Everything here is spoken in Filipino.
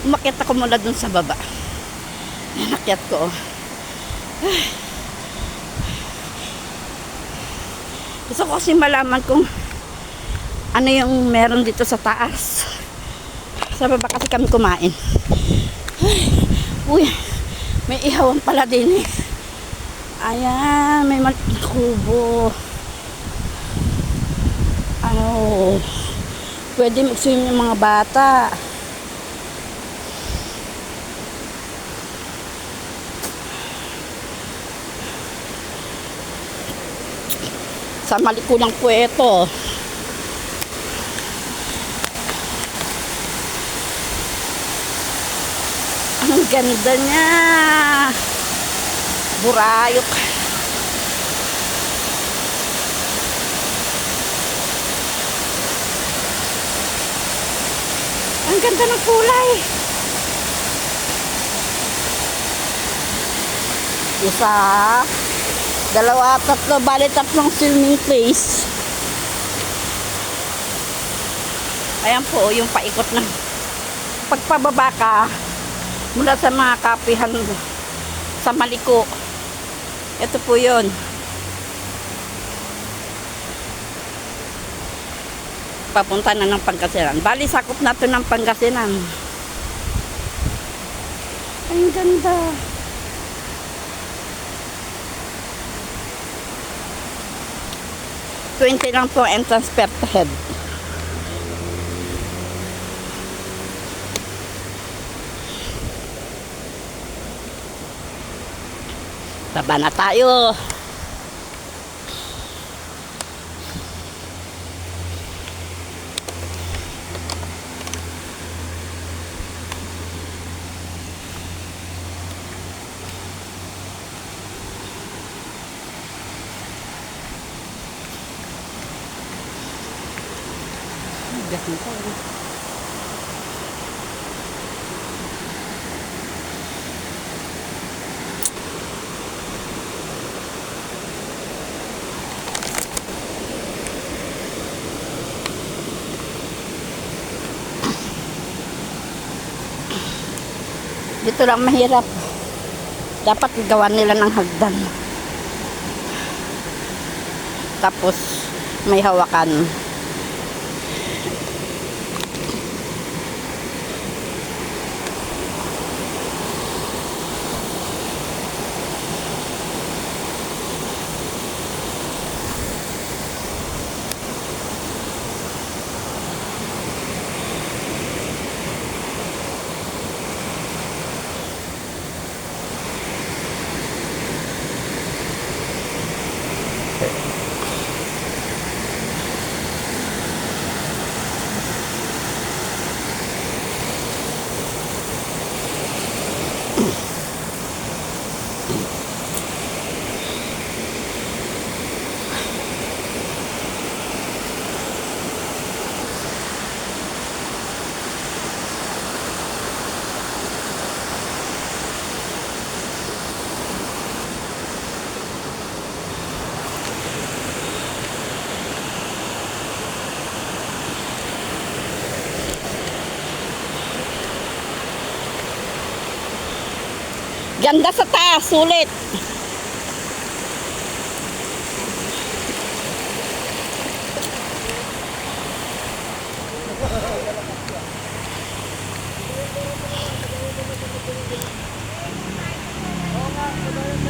Umakyat ako mula dun sa baba. Nakyat ko. Gusto ko kasi malaman kung ano yung meron dito sa taas. Sa baba kasi kami kumain. Uy, may ihawan pala din eh. Ayan, may malaking kubo. Ano, pwede mag-swim yung mga bata. Sa malikulang po ito. Ang ganda niya. Burayok. Ang ganda ng kulay. Isa, dalawa, tatlo, bali tatlong swimming place. Ayan po yung paikot na. Pagpababa ka mula sa mga kapihan sa Maliko, ito po yun. Papunta na ng Pangasinan. Bali sakop na to ng Pangasinan. Ang ganda. $20 lang po entrance per head. Baba na tayo. Dito lang mahirap. Dapat gawa nila ng hagdan. Tapos may hawakan. Ganda sa taas, sulit.